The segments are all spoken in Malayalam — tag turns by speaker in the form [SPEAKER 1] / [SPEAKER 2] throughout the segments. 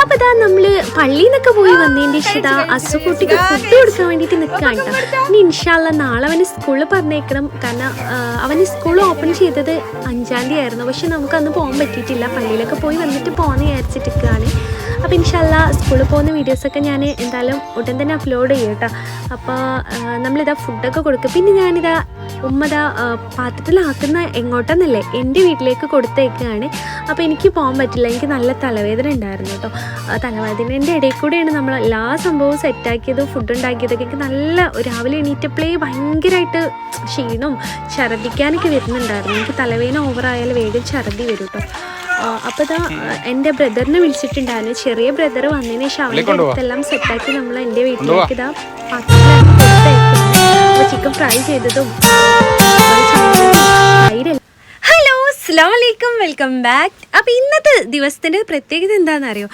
[SPEAKER 1] അപ്പോൾ ഇതാ നമ്മൾ പള്ളിയിൽ നിന്നൊക്കെ പോയി വന്നതിൻ്റെ ഇഷ്ടം അസുകുട്ടിക്ക് ഫുഡ് കൊടുക്കാൻ വേണ്ടിയിട്ട് നിൽക്കുകയാണ് കേട്ടോ. ഇനി ഇൻഷാ അല്ലാ നാളെ അവന് സ്കൂളിൽ പറഞ്ഞേക്കണം. കാരണം അവന് സ്കൂൾ ഓപ്പൺ ചെയ്തത് 5-ാം തീയതി ആയിരുന്നു. പക്ഷെ നമുക്കന്ന് പോകാൻ പറ്റിയിട്ടില്ല. പള്ളിയിലൊക്കെ പോയി വന്നിട്ട് പോകാമെന്ന് വിചാരിച്ചിട്ടിരിക്കുകയാണ്. അപ്പോൾ ഇൻഷാ അല്ലാ സ്കൂളിൽ പോകുന്ന വീഡിയോസൊക്കെ ഞാൻ എന്തായാലും ഉടൻ തന്നെ അപ്ലോഡ് ചെയ്യും കേട്ടോ. അപ്പോൾ നമ്മളിതാ ഫുഡൊക്കെ കൊടുക്കും. പിന്നെ ഞാനിതാ ഉമ്മതാ പാത്രത്തിലാക്കുന്ന എങ്ങോട്ടെന്നല്ലേ എൻ്റെ വീട്ടിലേക്ക് കൊടുത്തേക്കാണ്. അപ്പോൾ എനിക്ക് പോകാൻ പറ്റില്ല. എനിക്ക് നല്ല തലവേദന ഉണ്ടായിരുന്നു കേട്ടോ. തലവേദനേൻ്റെ ഇടയിൽ കൂടെയാണ് നമ്മൾ എല്ലാ സംഭവവും സെറ്റാക്കിയതും ഫുഡ് ഉണ്ടാക്കിയതൊക്കെ. എനിക്ക് നല്ല രാവിലെ എണീറ്റപ്പോഴേ ഭയങ്കരമായിട്ട് ക്ഷീണവും ഛർദ്ദിക്കാനൊക്കെ വരുന്നുണ്ടായിരുന്നു. എനിക്ക് തലവേദന ഓവറായാൽ വേഗം ഛർദ്ദി വരും കേട്ടോ. അപ്പോൾ ഇതാ എൻ്റെ ബ്രദറിനെ വിളിച്ചിട്ടുണ്ടായിരുന്നു. ചെറിയ ബ്രദർ വന്നതിന് ശേഷം അവൻ്റെ അടുത്തെല്ലാം സെറ്റാക്കി നമ്മൾ എൻ്റെ വീട്ടിലേക്ക് ഇതാ പാത്രത്തിലാക്കി കൊടുത്തേക്കാണ്. ചിക്കൻ ഫ്രൈ ചെയ്തതും ഹലോ അസ്സലാമു അലൈക്കും, വെൽക്കം ബാക്ക്. അപ്പോൾ ഇന്നത്തെ ദിവസത്തിൻ്റെ പ്രത്യേകത എന്താണെന്നറിയോ?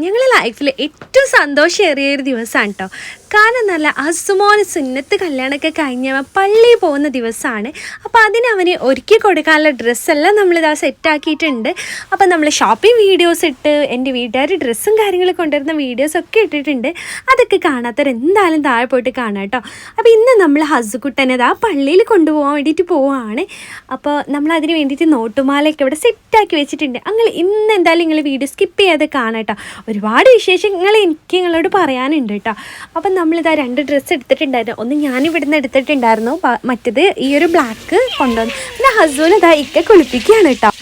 [SPEAKER 1] ഞങ്ങളുടെ ലൈഫിൽ ഏറ്റവും സന്തോഷമേറിയ ഒരു ദിവസമാണ് കേട്ടോ. കാരണം നല്ല അസുമോന് സുന്നത്ത് കല്യാണമൊക്കെ കഴിഞ്ഞ പള്ളിയിൽ പോകുന്ന ദിവസമാണ്. അപ്പോൾ അതിന് അവന് ഒരുക്കി കൊടുക്കാനുള്ള ഡ്രസ്സെല്ലാം നമ്മളിതാ സെറ്റാക്കിയിട്ടുണ്ട്. അപ്പോൾ നമ്മൾ ഷോപ്പിംഗ് വീഡിയോസ് ഇട്ട് എൻ്റെ വീട്ടുകാർ ഡ്രസ്സും കാര്യങ്ങളും കൊണ്ടുവരുന്ന വീഡിയോസൊക്കെ ഇട്ടിട്ടുണ്ട്. അതൊക്കെ കാണാത്തവർ എന്തായാലും താഴെ പോയിട്ട് കാണാം കേട്ടോ. അപ്പോൾ ഇന്ന് നമ്മൾ ഹസുക്കുട്ടനെ ആ പള്ളിയിൽ കൊണ്ടുപോകാൻ വേണ്ടിയിട്ട് പോവുകയാണ്. അപ്പോൾ നമ്മളതിന് വേണ്ടിയിട്ട് നോട്ടുമാലയൊക്കെ ഇവിടെ സെറ്റാക്കി വെച്ചിട്ടുണ്ട്. അങ്ങനെ ഇന്ന് എന്തായാലും നിങ്ങൾ വീഡിയോ സ്കിപ്പ് ചെയ്യാതെ കാണാം കേട്ടോ. ഒരുപാട് വിശേഷങ്ങൾ എനിക്ക് നിങ്ങളോട് പറയാനുണ്ട് കേട്ടോ. അപ്പം നമ്മളിതാ 2 ഡ്രസ്സ് എടുത്തിട്ടുണ്ടായിരുന്നു. ഒന്ന് ഞാനിവിടുന്ന് എടുത്തിട്ടുണ്ടായിരുന്നു, മറ്റേത് ഈ ഒരു ബ്ലാക്ക് കൊണ്ടുവന്നു. പിന്നെ ഹസ്ബൻഡ് ഇതാ ഇക്കെ കുളിപ്പിക്കുകയാണ് കേട്ടോ.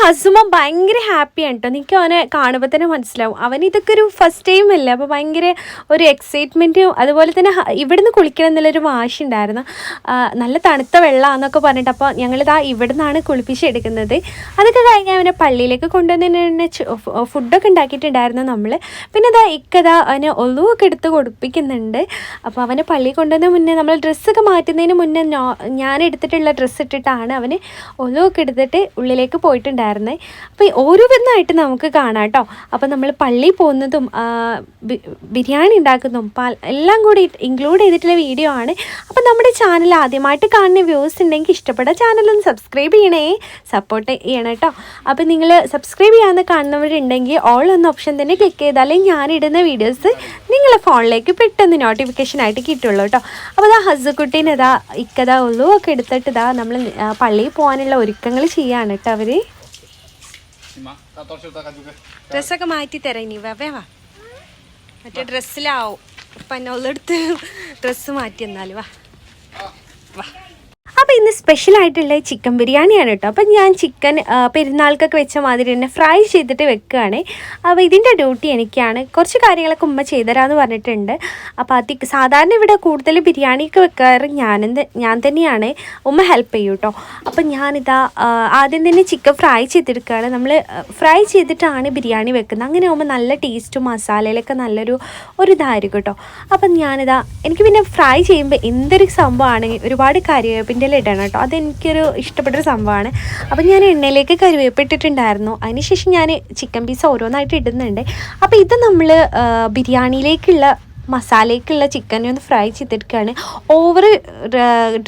[SPEAKER 1] ഹസുമ ഭയങ്കര ഹാപ്പിയാണ് കേട്ടോ. എനിക്ക് അവനെ കാണുമ്പോൾ തന്നെ മനസ്സിലാവും. അവനിതൊക്കെ ഒരു ഫസ്റ്റ് ടൈം അല്ലേ. അപ്പോൾ ഭയങ്കര ഒരു എക്സൈറ്റ്മെൻറ്റും അതുപോലെ തന്നെ ഇവിടുന്ന് കുളിക്കണം എന്നുള്ളൊരു വാശിയുണ്ടായിരുന്നു. നല്ല തണുത്ത വെള്ളമാണെന്നൊക്കെ പറഞ്ഞിട്ട് അപ്പോൾ ഞങ്ങളിതാ ഇവിടെ നിന്നാണ് കുളിപ്പിച്ചെടുക്കുന്നത്. അതൊക്കെ കഴിഞ്ഞ് അവനെ പള്ളിയിലേക്ക് കൊണ്ടുവന്നതിന് ഫുഡൊക്കെ ഉണ്ടാക്കിയിട്ടുണ്ടായിരുന്നു നമ്മൾ. പിന്നെ ഇതാ ഇക്കതാ അവന് ഒലുവൊക്കെ എടുത്ത് കൊടുപ്പിക്കുന്നുണ്ട്. അപ്പോൾ അവനെ പള്ളിയിൽ കൊണ്ടുവന്ന മുന്നേ നമ്മൾ ഡ്രസ്സൊക്കെ മാറ്റുന്നതിന് മുന്നേ ഞാൻ എടുത്തിട്ടുള്ള ഡ്രസ്സ് ഇട്ടിട്ടാണ് അവന് ഒലുവൊക്കെ എടുത്തിട്ട് ഉള്ളിലേക്ക് പോയിട്ടുണ്ടായിരുന്നു. അപ്പോൾ ഓരോന്നായിട്ട് നമുക്ക് കാണാം കേട്ടോ. അപ്പോൾ നമ്മൾ പള്ളിയിൽ പോകുന്നതും ബിരിയാണി ഉണ്ടാക്കുന്നതും എല്ലാം കൂടി ഇൻക്ലൂഡ് ചെയ്തിട്ടുള്ള വീഡിയോ ആണ്. അപ്പോൾ നമ്മുടെ ചാനൽ ആദ്യമായിട്ട് കാണുന്ന വ്യൂസ് ഉണ്ടെങ്കിൽ ഇഷ്ടപ്പെട്ട ചാനലൊന്ന് സബ്സ്ക്രൈബ് ചെയ്യണേ, സപ്പോർട്ട് ചെയ്യണം കേട്ടോ. അപ്പോൾ നിങ്ങൾ സബ്സ്ക്രൈബ് ചെയ്യാമെന്ന് കാണുന്നവരുണ്ടെങ്കിൽ ഓൾ എന്ന ഓപ്ഷൻ തന്നെ ക്ലിക്ക് ചെയ്താലേ ഞാനിടുന്ന വീഡിയോസ് നിങ്ങളെ ഫോണിലേക്ക് പെട്ടെന്ന് നോട്ടിഫിക്കേഷനായിട്ട് കിട്ടുള്ളൂ കേട്ടോ. അപ്പോൾ ഇതാ ഹസുക്കുട്ടീനെ ഇതാ ഇക്കതാ ഒലുവൊക്കെ എടുത്തിട്ട് ഇതാ നമ്മൾ പള്ളിയിൽ പോകാനുള്ള ഒരുക്കങ്ങൾ ചെയ്യാണ് കേട്ടോ. അവർ ഡ്രസ്സൊക്കെ മാറ്റി തരാം ഇനി. വേവാ മറ്റേ ഡ്രസ്സിലാവും. ഇപ്പം എന്നെ ഉള്ളെടുത്ത് ഡ്രസ്സ് മാറ്റി എന്നാലും വാ വാ. അപ്പോൾ ഇന്ന് സ്പെഷ്യലായിട്ടുള്ള ചിക്കൻ ബിരിയാണിയാണ് കേട്ടോ. അപ്പം ഞാൻ ചിക്കൻ പെരുന്നാൾക്കൊക്കെ വെച്ച മാതിരി തന്നെ ഫ്രൈ ചെയ്തിട്ട് വെക്കുകയാണ്. അപ്പോൾ ഇതിൻ്റെ ഡ്യൂട്ടി എനിക്കാണ്. കുറച്ച് കാര്യങ്ങളൊക്കെ ഉമ്മ ചെയ്തരാമെന്ന് പറഞ്ഞിട്ടുണ്ട്. അപ്പോൾ സാധാരണ ഇവിടെ കൂടുതൽ ബിരിയാണിയൊക്കെ വെക്കാറ് ഞാൻ തന്നെയാണ്. ഉമ്മ ഹെൽപ്പ് ചെയ്യും കേട്ടോ. അപ്പം ഞാനിതാ ആദ്യം തന്നെ ചിക്കൻ ഫ്രൈ ചെയ്തെടുക്കുകയാണ്. നമ്മൾ ഫ്രൈ ചെയ്തിട്ടാണ് ബിരിയാണി വെക്കുന്നത്. അങ്ങനെ ആകുമ്പോൾ നല്ല ടേസ്റ്റും മസാലയിലൊക്കെ നല്ലൊരു ഇതായിരിക്കും കേട്ടോ. അപ്പം ഞാനിതാ എനിക്ക് പിന്നെ ഫ്രൈ ചെയ്യുമ്പോൾ എന്തൊരു സംഭവമാണെങ്കിൽ ഒരുപാട് കറിവേപ്പിൻ്റെ ഇടണം കേട്ടോ. അതെനിക്കൊരു ഇഷ്ടപ്പെട്ടൊരു സംഭവമാണ്. അപ്പം ഞാൻ എണ്ണയിലേക്ക് കറിവേപ്പിട്ടിട്ടുണ്ടായിരുന്നു. അതിനുശേഷം ഞാൻ ചിക്കൻ പീസ് ഓരോന്നായിട്ട് ഇടുന്നുണ്ട്. അപ്പോൾ ഇത് നമ്മൾ ബിരിയാണിയിലേക്കുള്ള മസാലയ്ക്കുള്ള ചിക്കനെ ഒന്ന് ഫ്രൈ ചെയ്തെടുക്കുകയാണ്. ഓവർ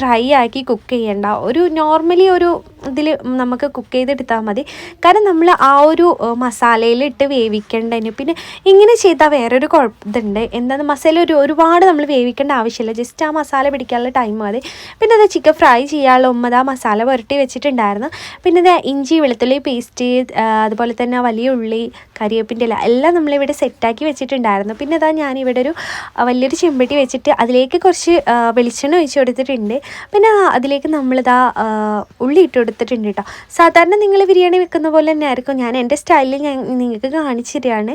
[SPEAKER 1] ഡ്രൈ ആക്കി കുക്ക് ചെയ്യേണ്ട. ഒരു നോർമലി ഒരു ഇതിൽ നമുക്ക് കുക്ക് ചെയ്തെടുത്താൽ മതി. കാരണം നമ്മൾ ആ ഒരു മസാലയിലിട്ട് വേവിക്കേണ്ടതിന്. പിന്നെ ഇങ്ങനെ ചെയ്താൽ വേറൊരു കുഴപ്പമുണ്ട്. എന്താണ് മസാല ഒരുപാട് നമ്മൾ വേവിക്കേണ്ട ആവശ്യമില്ല. ജസ്റ്റ് ആ മസാല പിടിക്കാനുള്ള ടൈം മതി. പിന്നെ അത് ചിക്കൻ ഫ്രൈ ചെയ്യാനുള്ള ഉമ്മത് ആ മസാല പുരട്ടി വെച്ചിട്ടുണ്ടായിരുന്നു. പിന്നെ അത് ഇഞ്ചി വെളുത്തുള്ളി പേസ്റ്റ്, അതുപോലെ തന്നെ വലിയ ഉള്ളി, കരിവേപ്പിൻ്റെ ഇല എല്ലാം നമ്മളിവിടെ സെറ്റാക്കി വെച്ചിട്ടുണ്ടായിരുന്നു. പിന്നെ അതാ ഞാനിവിടെ ഒരു വലിയൊരു ചെമ്പട്ടി വെച്ചിട്ട് അതിലേക്ക് കുറച്ച് വെളിച്ചെണ്ണ ഒഴിച്ച് കൊടുത്തിട്ടുണ്ട്. പിന്നെ അതിലേക്ക് നമ്മളിതാ ഉള്ളി ഇട്ട് കൊടുത്തിട്ടുണ്ട് കേട്ടോ. സാധാരണ നിങ്ങൾ ബിരിയാണി വെക്കുന്ന പോലെ തന്നെ ആയിരിക്കും. ഞാൻ എൻ്റെ സ്റ്റൈലിൽ ഞാൻ നിങ്ങൾക്ക് കാണിച്ചു തരികയാണ്.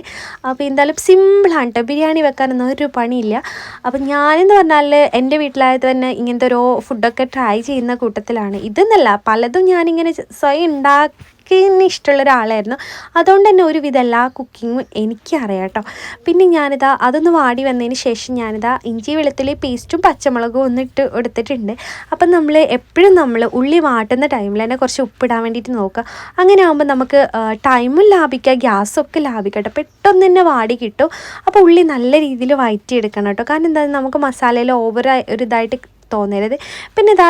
[SPEAKER 1] അപ്പോൾ എന്തായാലും സിമ്പിളാണ് കേട്ടോ. ബിരിയാണി വെക്കാനൊന്നും ഒരു പണിയില്ല. അപ്പം ഞാനെന്ന് പറഞ്ഞാൽ എൻ്റെ വീട്ടിലായത് തന്നെ ഇങ്ങനത്തെ ഓരോ ഫുഡൊക്കെ ട്രൈ ചെയ്യുന്ന കൂട്ടത്തിലാണ്. ഇതെന്നല്ല പലതും ഞാനിങ്ങനെ സ്വയം കുക്കിങ്ങിന് ഇഷ്ടമുള്ള ഒരാളായിരുന്നു. അതുകൊണ്ട് തന്നെ ഒരുവിധം എല്ലാ കുക്കിങ്ങും എനിക്കറിയാം കേട്ടോ. പിന്നെ ഞാനിതാ അതൊന്ന് വാടി വന്നതിന് ശേഷം ഞാനിതാ ഇഞ്ചി വെളുത്തുള്ളി പേസ്റ്റും പച്ചമുളകും ഒന്നിട്ട് എടുത്തിട്ടുണ്ട്. അപ്പം നമ്മൾ എപ്പോഴും ഉള്ളി വാട്ടുന്ന ടൈമിൽ തന്നെ കുറച്ച് ഉപ്പിടാൻ വേണ്ടിയിട്ട് നോക്കുക. അങ്ങനെ ആകുമ്പോൾ നമുക്ക് ടൈമും ലാഭിക്കുക, ഗ്യാസൊക്കെ ലാഭിക്കുക കേട്ടോ. പെട്ടെന്ന് തന്നെ വാടി കിട്ടും. അപ്പോൾ ഉള്ളി നല്ല രീതിയിൽ വഴറ്റിയെടുക്കണം കേട്ടോ. കാരണം എന്താ, നമുക്ക് മസാലയിൽ ഓവർ ഒരു ഇതായിട്ട് തോന്നരുത്. പിന്നെ ഇതാ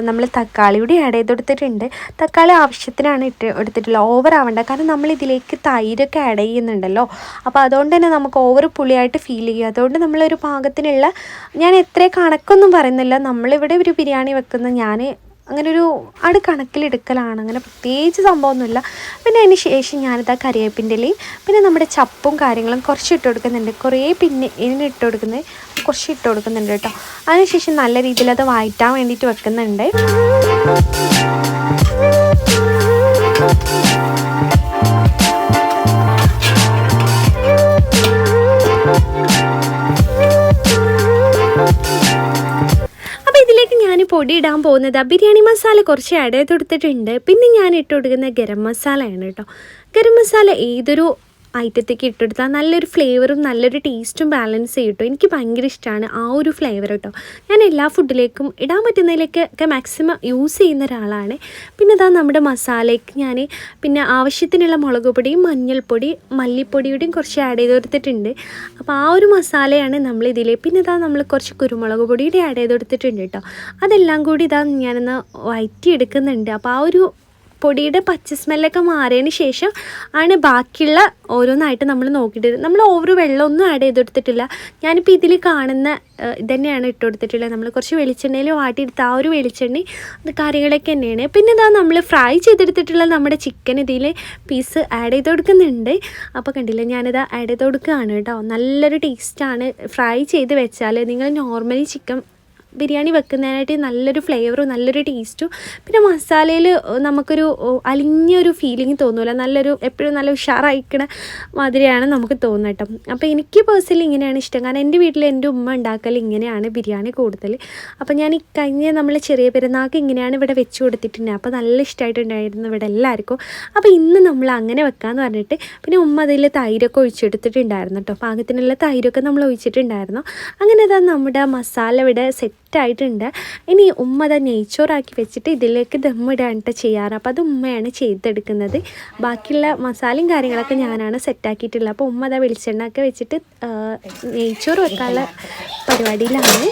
[SPEAKER 1] നമ്മൾ തക്കാളി കൂടി ആഡ് ചെയ്ത് കൊടുത്തിട്ടുണ്ട്. തക്കാളി ആവശ്യത്തിനാണ് എടുത്തിട്ടുള്ളത്, ഓവർ ആവണ്ട. കാരണം നമ്മൾ ഇതിലേക്ക് തൈരൊക്കെ ആഡ് ചെയ്യുന്നുണ്ടല്ലോ. അപ്പോൾ അതുകൊണ്ട് തന്നെ നമുക്ക് ഓവർ പുളിയായിട്ട് ഫീൽ ചെയ്യും. അതുകൊണ്ട് നമ്മളൊരു പാകത്തിനുള്ള, ഞാൻ എത്ര കണക്കൊന്നും പറയുന്നില്ല, നമ്മളിവിടെ ഒരു ബിരിയാണി വെക്കുന്ന ഞാൻ അങ്ങനെ ഒരു കണക്കിലെടുക്കലാണ്, അങ്ങനെ പ്രത്യേകിച്ച് സംഭവമൊന്നുമില്ല. പിന്നെ അതിന് ശേഷം ഞാനിതാ കറിവേപ്പിൻ്റെ ഇലയും പിന്നെ നമ്മുടെ ചപ്പും കാര്യങ്ങളും കുറച്ച് ഇട്ട് കൊടുക്കുന്നുണ്ട്. കുറേ പിന്നെ ഇതിനിട്ട് കൊടുക്കുന്നത് കുറച്ച് ഇട്ട് കൊടുക്കുന്നുണ്ട് കേട്ടോ. അതിനുശേഷം നല്ല രീതിയിൽ അത് വഴറ്റാൻ വേണ്ടിയിട്ട് വെക്കുന്നുണ്ട്. പൊടി ഇടാൻ പോകുന്നത് ബിരിയാണി മസാല കുറച്ച് ആഡ് ചെയ്ത് കൊടുത്തിട്ടുണ്ട്. പിന്നെ ഞാൻ ഇട്ട് കൊടുക്കുന്ന ഗരം മസാലയാണ് കേട്ടോ. ഗരം മസാല ഏതൊരു ഐറ്റത്തേക്ക് ഇട്ടെടുത്താൽ നല്ലൊരു ഫ്ലേവറും നല്ലൊരു ടേസ്റ്റും ബാലൻസ് ചെയ്യും. എനിക്ക് ഭയങ്കര ഇഷ്ടമാണ് ആ ഒരു ഫ്ലേവർ കേട്ടോ. ഞാൻ എല്ലാ ഫുഡിലേക്കും ഇടാൻ പറ്റുന്നതിലേക്കൊക്കെ മാക്സിമം യൂസ് ചെയ്യുന്ന ഒരാളാണ്. പിന്നെ ഇതാ നമ്മുടെ മസാലയ്ക്ക് ഞാൻ പിന്നെ ആവശ്യത്തിനുള്ള മുളക് പൊടിയും മഞ്ഞൾപ്പൊടി മല്ലിപ്പൊടിയുടെയും കുറച്ച് ആഡ് ചെയ്ത് കൊടുത്തിട്ടുണ്ട്. അപ്പോൾ ആ ഒരു മസാലയാണ് നമ്മളിതിൽ. പിന്നെ ഇതാ നമ്മൾ കുറച്ച് കുരുമുളക് പൊടിയുടെ ആഡ് ചെയ്ത് കൊടുത്തിട്ടുണ്ട് കേട്ടോ. അതെല്ലാം കൂടി ഇതാ ഞാനൊന്ന് വഴറ്റിയെടുക്കുന്നുണ്ട്. അപ്പോൾ ആ ഒരു പൊടിയുടെ പച്ച സ്മെല്ലൊക്കെ മാറിയതിന് ശേഷം ആണ് ബാക്കിയുള്ള ഓരോന്നായിട്ട് നമ്മൾ നോക്കിയിട്ട്, നമ്മൾ ഓവർ വെള്ളമൊന്നും ആഡ് ചെയ്ത് കൊടുത്തിട്ടില്ല. ഞാനിപ്പോൾ ഇതിൽ കാണുന്ന ഇതന്നെയാണ് ഇട്ട് കൊടുത്തിട്ടുള്ളത്. നമ്മൾ കുറച്ച് വെളിച്ചെണ്ണയിൽ വാട്ടിയെടുത്ത് ആ ഒരു വെളിച്ചെണ്ണ അത് കാര്യങ്ങളൊക്കെ തന്നെയാണ്. പിന്നെ ഇതാ നമ്മൾ ഫ്രൈ ചെയ്തെടുത്തിട്ടുള്ള നമ്മുടെ ചിക്കൻ ഇതിൽ പീസ് ആഡ് ചെയ്ത് കൊടുക്കുന്നുണ്ട്. അപ്പോൾ കണ്ടില്ല, ഞാനിത് ആഡ് ചെയ്ത് കൊടുക്കുകയാണ് കേട്ടോ. നല്ലൊരു ടേസ്റ്റാണ് ഫ്രൈ ചെയ്ത് വെച്ചാൽ. നിങ്ങൾ നോർമലി ചിക്കൻ ബിരിയാണി വെക്കുന്നതിനായിട്ട് നല്ലൊരു ഫ്ലേവറും നല്ലൊരു ടേസ്റ്റും പിന്നെ മസാലയിൽ നമുക്കൊരു അലിഞ്ഞൊരു ഫീലിംഗ് തോന്നില്ല. നല്ലൊരു എപ്പോഴും നല്ല ഉഷാറായിക്കണ മാതിരിയാണ് നമുക്ക് തോന്നുന്നത് കേട്ടോ. അപ്പോൾ എനിക്ക് പേഴ്സണലി ഇങ്ങനെയാണ് ഇഷ്ടം. കാരണം എൻ്റെ വീട്ടിൽ എൻ്റെ ഉമ്മ ഉണ്ടാക്കൽ ഇങ്ങനെയാണ് ബിരിയാണി കൂടുതൽ. അപ്പോൾ ഞാൻ കഴിഞ്ഞ നമ്മൾ ചെറിയ പെരുന്നാൾക്ക് ഇങ്ങനെയാണ് ഇവിടെ വെച്ച് കൊടുത്തിട്ടുണ്ട്. അപ്പോൾ നല്ല ഇഷ്ടമായിട്ടുണ്ടായിരുന്നു ഇവിടെ എല്ലാവർക്കും. അപ്പോൾ ഇന്ന് നമ്മൾ അങ്ങനെ വെക്കാമെന്ന് പറഞ്ഞിട്ട് പിന്നെ ഉമ്മ അതിൽ തൈരൊക്കെ ഒഴിച്ചെടുത്തിട്ടുണ്ടായിരുന്നു കേട്ടോ. പാകത്തിനുള്ള തൈരൊക്കെ നമ്മൾ ഒഴിച്ചിട്ടുണ്ടായിരുന്നു. അങ്ങനെ അതാ നമ്മുടെ മസാല ഇവിടെ സെറ്റായിട്ടുണ്ട്. ഇനി ഉമ്മ അത് നെയ്ച്ചോറാക്കി വെച്ചിട്ട് ഇതിലേക്ക് ദമ്മിടാനിട്ട് ചെയ്യാറ്. അപ്പോൾ അത് ഉമ്മയാണ് ചെയ്തെടുക്കുന്നത്. ബാക്കിയുള്ള മസാലയും കാര്യങ്ങളൊക്കെ ഞാനാണ് സെറ്റാക്കിയിട്ടുള്ളത്. അപ്പോൾ ഉമ്മ അതാ വെളിച്ചെണ്ണ ഒക്കെ വെച്ചിട്ട് നെയ്ച്ചോറ് വെക്കാനുള്ള പരിപാടിയിലാണ്.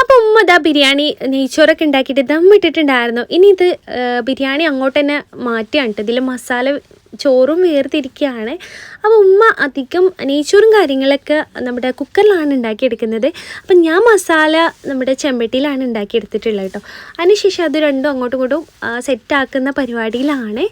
[SPEAKER 1] അപ്പോൾ ഉമ്മ ഇതാ ബിരിയാണി നെയ്ച്ചോറൊക്കെ ഉണ്ടാക്കിയിട്ട് ദമ്മിട്ടിട്ടുണ്ടായിരുന്നു. ഇനി ഇത് ബിരിയാണി അങ്ങോട്ട് തന്നെ മാറ്റിയാണ് കേട്ടോ. ഇതിൽ മസാല ചോറും വേർതിരിക്കുകയാണ്. അപ്പോൾ ഉമ്മ അധികം നെയ്ച്ചോറും കാര്യങ്ങളൊക്കെ നമ്മുടെ കുക്കറിലാണ് ഉണ്ടാക്കിയെടുക്കുന്നത്. അപ്പം ഞാൻ മസാല നമ്മുടെ ചെമ്പട്ടിയിലാണ് ഉണ്ടാക്കിയെടുത്തിട്ടുള്ളത് കേട്ടോ. അതിനുശേഷം അത് രണ്ടും അങ്ങോട്ടും ഇങ്ങോട്ടും സെറ്റാക്കുന്ന പരിപാടിയിലാണ്.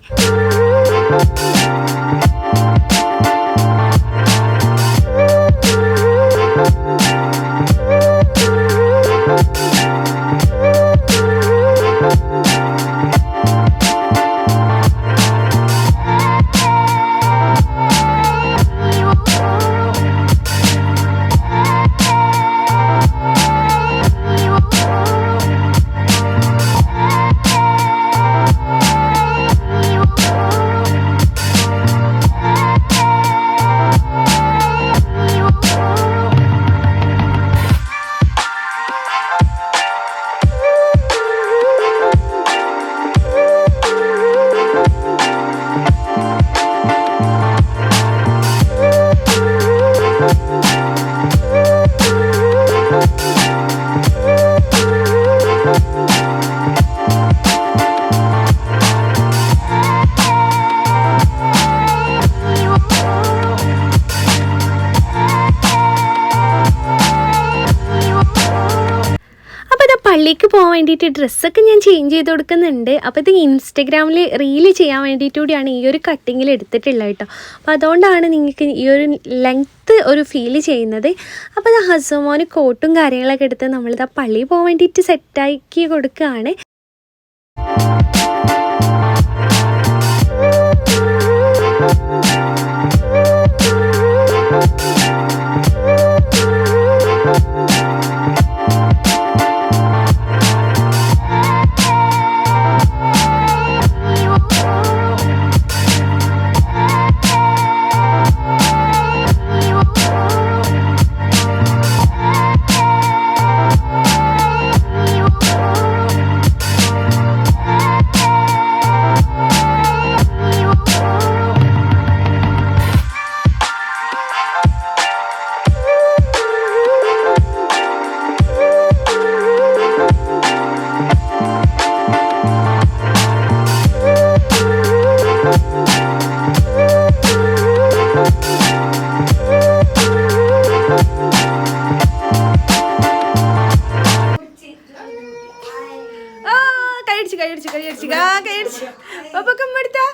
[SPEAKER 1] പള്ളിക്ക് പോകാൻ വേണ്ടിയിട്ട് ഡ്രസ്സൊക്കെ ഞാൻ ചേഞ്ച് ചെയ്ത് കൊടുക്കുന്നുണ്ട്. അപ്പോൾ ഇത് ഇൻസ്റ്റഗ്രാമിൽ റീല് ചെയ്യാൻ വേണ്ടിയിട്ട് കൂടിയാണ് ഈ ഒരു കട്ടിങ്ങിൽ എടുത്തിട്ടുള്ളത് കേട്ടോ. അപ്പോൾ അതുകൊണ്ടാണ് നിങ്ങൾക്ക് ഈ ഒരു ലെങ്ത്ത് ഒരു ഫീൽ ചെയ്യുന്നത്. അപ്പോൾ ഇത് ഹസുമോന് കോട്ടും കാര്യങ്ങളൊക്കെ എടുത്ത് നമ്മളിതാ പള്ളിയിൽ പോകാൻ വേണ്ടിയിട്ട് സെറ്റാക്കി കൊടുക്കുകയാണ്. കൈയടിച്ചു പപ്പക്ക് ഉമ്മ എടുത്താ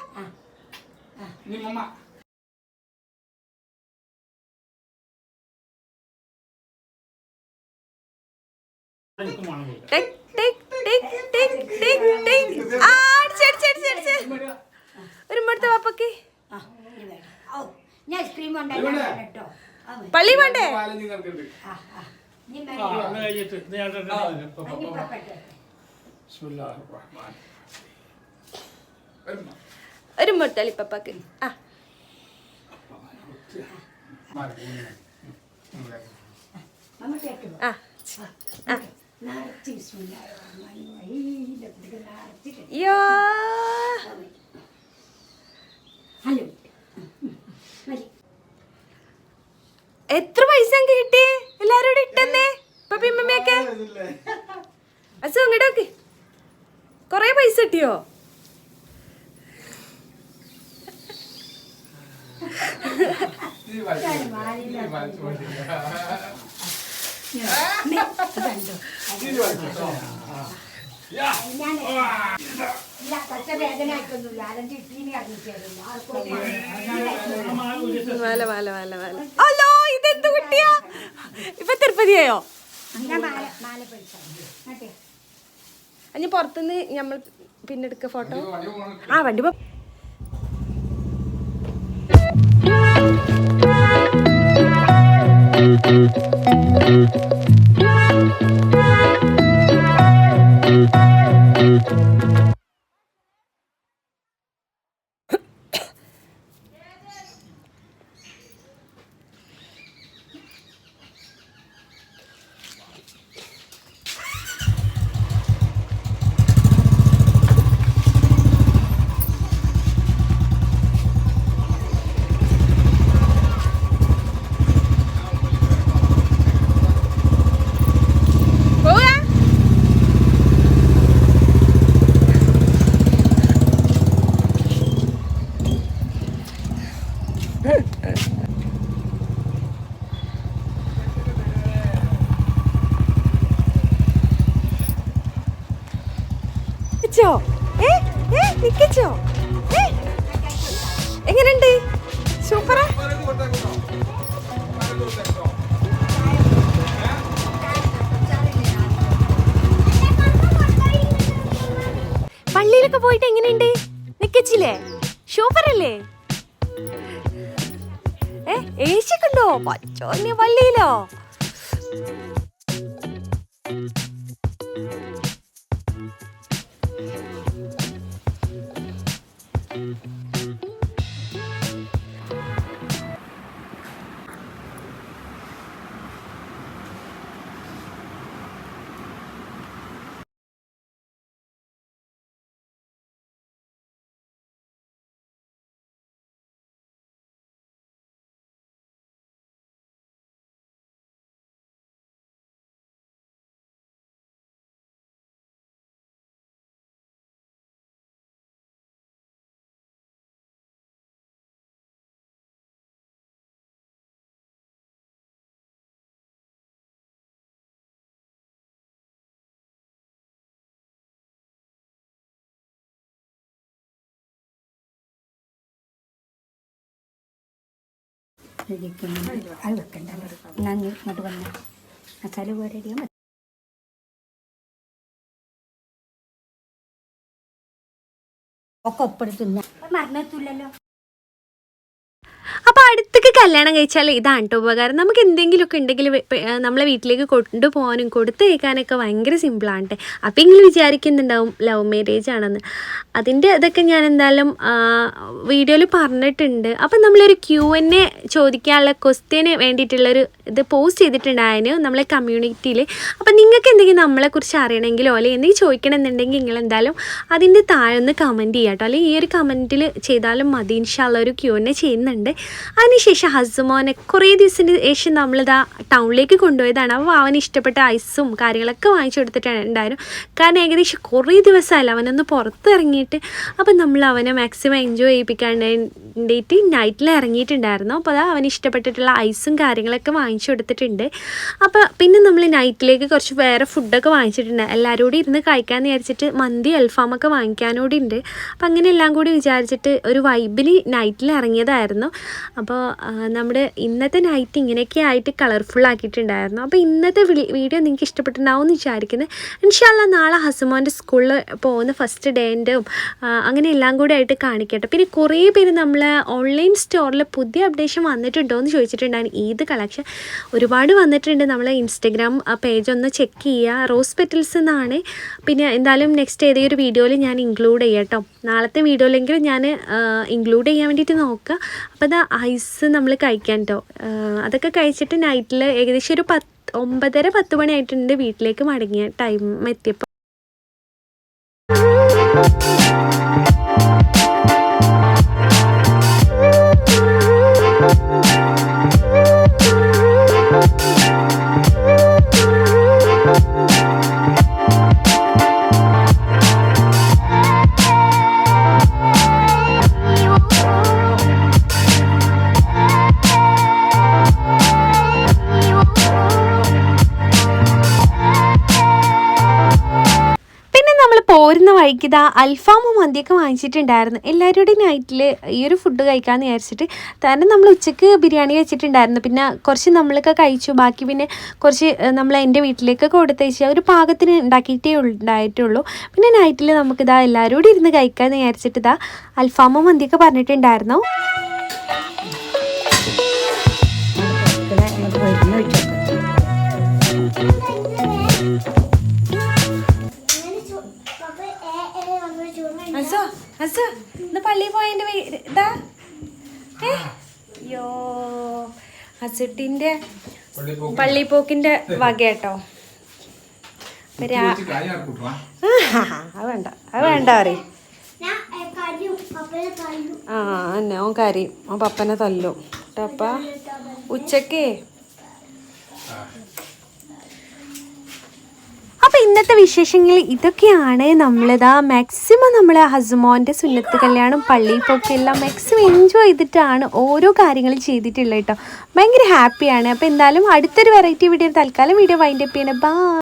[SPEAKER 1] ഒരു ഉമ്മ എടുത്ത പപ്പക്ക് പള്ളി വേണ്ടേ ഒരു മുട്ടളി പപ്പാക്ക് എത്ര പൈസ കിട്ടിയേ എല്ലാരോടും ഇട്ടെന്നേ പപ്പിയമ്മയൊക്കെ അസു അങ്ങോട്ടോക്കെ കൊറേ പൈസ കിട്ടിയോ അല്ലോ ഇതെന്ത് കുട്ടിയാ ഇപ്പൊ തിരുപ്പതിയായോ അഞ്ഞ് പുറത്തുനിന്ന് നമ്മൾ പിന്നെ എടുക്ക ഫോട്ടോ വണ്ടി എങ്ങനെയുണ്ട് സൂപ്പറാ പള്ളിയിലൊക്കെ പോയിട്ട് എങ്ങനെയുണ്ട് നിക്കച്ചില്ലേ സൂപ്പറല്ലേ ഏശിക്കുണ്ടോ പച്ചോന്യ പള്ളിയിലോ അത് വെക്കണ്ട ഞാൻ ഇങ്ങോട്ട് വന്ന മസാല പോരടിയാൽ ഒക്കെ ഒപ്പെടുത്തുന്ന മറന്നെത്തില്ലല്ലോ. അപ്പോൾ അടുത്തൊക്കെ കല്യാണം കഴിച്ചാൽ ഇതാണ് കേട്ടോ ഉപകാരം. നമുക്ക് എന്തെങ്കിലുമൊക്കെ ഉണ്ടെങ്കിൽ നമ്മളെ വീട്ടിലേക്ക് കൊണ്ടുപോകാനും കൊടുത്തു കഴിക്കാനൊക്കെ ഭയങ്കര സിമ്പിളാണ് കേട്ടോ. അപ്പോൾ നിങ്ങൾ വിചാരിക്കുന്നുണ്ടാവും ലവ് മാരേജ് ആണെന്ന്. അതിൻ്റെ ഇതൊക്കെ ഞാൻ എന്തായാലും വീഡിയോയിൽ പറഞ്ഞിട്ടുണ്ട്. അപ്പം നമ്മളൊരു Q&A ചോദിക്കാനുള്ള ക്വസ്റ്റ്യന് വേണ്ടിയിട്ടുള്ളൊരു ഇത് പോസ്റ്റ് ചെയ്തിട്ടുണ്ടായിരുന്നു നമ്മളെ കമ്മ്യൂണിറ്റിയിൽ. അപ്പം നിങ്ങൾക്ക് എന്തെങ്കിലും നമ്മളെക്കുറിച്ച് അറിയണമെങ്കിലോ അല്ലെങ്കിൽ എന്തെങ്കിലും ചോദിക്കണമെന്നുണ്ടെങ്കിൽ നിങ്ങൾ എന്തായാലും അതിൻ്റെ താഴെ ഒന്ന് കമൻറ്റ് ചെയ്യാം കേട്ടോ. അല്ലെങ്കിൽ ഈ ഒരു കമൻറ്റിൽ ചെയ്താലും മതി. ഇൻഷാല്ലാ ഒരു Q&A ചെയ്യുന്നുണ്ട്. അതിനുശേഷം ഹസ്മോനെ കുറേ ദിവസത്തിന് ശേഷം നമ്മളിതാ ടൗണിലേക്ക് കൊണ്ടുപോയതാണ്. അപ്പോൾ അവന് ഇഷ്ടപ്പെട്ട ഐസും കാര്യങ്ങളൊക്കെ വാങ്ങിച്ചു കൊടുത്തിട്ടുണ്ടായിരുന്നു. കാരണം ഏകദേശം കുറേ ദിവസമല്ല അവനൊന്ന് പുറത്തിറങ്ങിയിട്ട്. അപ്പം നമ്മൾ അവനെ മാക്സിമം എൻജോയ് ചെയ്യിപ്പിക്കാണ്ട് വേണ്ടിയിട്ട് നൈറ്റിൽ ഇറങ്ങിയിട്ടുണ്ടായിരുന്നു. അപ്പോൾ അതാ അവന് ഇഷ്ടപ്പെട്ടിട്ടുള്ള ഐസും കാര്യങ്ങളൊക്കെ വാങ്ങിച്ചു കൊടുത്തിട്ടുണ്ട്. അപ്പോൾ പിന്നെ നമ്മൾ നൈറ്റിലേക്ക് കുറച്ച് വേറെ ഫുഡൊക്കെ വാങ്ങിച്ചിട്ടുണ്ട്. എല്ലാവരും കൂടി ഇരുന്ന് കഴിക്കാമെന്ന് വിചാരിച്ചിട്ട് മന്തി അൽഫാമൊക്കെ വാങ്ങിക്കാനോടി ഉണ്ട്. അപ്പം അങ്ങനെ എല്ലാം കൂടി വിചാരിച്ചിട്ട് ഒരു വൈബിന് നൈറ്റിൽ ഇറങ്ങിയതായിരുന്നു. അപ്പോൾ നമ്മുടെ ഇന്നത്തെ നൈറ്റ് ഇങ്ങനെയൊക്കെ ആയിട്ട് കളർഫുൾ ആക്കിയിട്ടുണ്ടായിരുന്നു. അപ്പോൾ ഇന്നത്തെ വീഡിയോ നിങ്ങൾക്ക് ഇഷ്ടപ്പെട്ടിട്ടുണ്ടാവും എന്ന് വിചാരിക്കുന്നത്. ഇൻഷാ അല്ലാ നാളെ ഹസുമോൻ്റെ സ്കൂളിൽ പോകുന്ന ഫസ്റ്റ് ഡേൻ്റെയും അങ്ങനെ എല്ലാം കൂടെ ആയിട്ട് കാണിക്കട്ടെ. പിന്നെ കുറേ പേര് നമ്മൾ ഓൺലൈൻ സ്റ്റോറിൽ പുതിയ അപ്ഡേഷൻ വന്നിട്ടുണ്ടോ എന്ന് ചോദിച്ചിട്ടുണ്ടായിരുന്നു. ഈദ് കളക്ഷൻ ഒരുപാട് വന്നിട്ടുണ്ട്. നമ്മൾ ഇൻസ്റ്റഗ്രാം പേജ് ഒന്ന് ചെക്ക് ചെയ്യുക. റോസ് പെറ്റൽസ് എന്നാണ്. പിന്നെ എന്തായാലും നെക്സ്റ്റ് ഏതൊരു വീഡിയോയിൽ ഞാൻ ഇൻക്ലൂഡ് ചെയ്യാം കേട്ടോ. നാളത്തെ വീഡിയോയിലെങ്കിലും ഞാൻ ഇൻക്ലൂഡ് ചെയ്യാൻ വേണ്ടിയിട്ട് നോക്കുക. അപ്പോൾ അത് ഐസ് നമ്മൾ കഴിക്കാൻ കേട്ടോ. അതൊക്കെ കഴിച്ചിട്ട് നൈറ്റിൽ ഏകദേശം ഒരു 9:30-10 മണി ആയിട്ടുണ്ട് വീട്ടിലേക്ക് മടങ്ങിയ ടൈം എത്തിയപ്പോൾ. പോരുന്ന വഴിക്ക് ഇതാ അൽഫാമും മന്തിയൊക്കെ വാങ്ങിച്ചിട്ടുണ്ടായിരുന്നു. എല്ലാവരുടെ നൈറ്റിൽ ഈ ഒരു ഫുഡ് കഴിക്കാമെന്ന് വിചാരിച്ചിട്ട് തന്നെ നമ്മൾ ഉച്ചയ്ക്ക് ബിരിയാണി വെച്ചിട്ടുണ്ടായിരുന്നു. പിന്നെ കുറച്ച് നമ്മളൊക്കെ കഴിച്ചു. ബാക്കി പിന്നെ കുറച്ച് നമ്മൾ എൻ്റെ വീട്ടിലേക്കൊക്കെ കൊടുത്തയച്ച് ഒരു പാകത്തിന് ഉണ്ടാക്കിയിട്ടേ ഉണ്ടായിട്ടുള്ളൂ. പിന്നെ നൈറ്റിൽ നമുക്കിതാ എല്ലാവരും കൂടി ഇരുന്ന് കഴിക്കാമെന്ന് വിചാരിച്ചിട്ട് ഇതാ അൽഫാമും മന്തിയൊക്കെ പറഞ്ഞിട്ടുണ്ടായിരുന്നു. ഇന്ന് പള്ളിയിൽ പോയതിൻ്റെ ഇതാ അയ്യോ ഹസുട്ടിൻ്റെ പള്ളിപ്പോക്കിൻ്റെ വക കേട്ടോ. അത് വേണ്ട പറയും. എന്നെ ഓൻ കരയും. ഓൻ പപ്പനെ തല്ലും കേട്ടോ. അപ്പം ഉച്ചക്ക് അപ്പോൾ ഇന്നത്തെ വിശേഷങ്ങൾ ഇതൊക്കെയാണ്. നമ്മളിതാ മാക്സിമം നമ്മൾ ഹസുമോൻ്റെ സുന്നത്ത് കല്യാണം പള്ളിയിൽ പോക്ക് എല്ലാം മാക്സിമം എൻജോയ് ചെയ്തിട്ടാണ് ഓരോ കാര്യങ്ങളും ചെയ്തിട്ടുള്ളത് കേട്ടോ. ഭയങ്കര ഹാപ്പിയാണ്. അപ്പോൾ എന്തായാലും അടുത്തൊരു വെറൈറ്റി വീഡിയോ തൽക്കാലം വീഡിയോ വൈൻഡ് അപ്പ് ചെയ്യണം. ബൈ.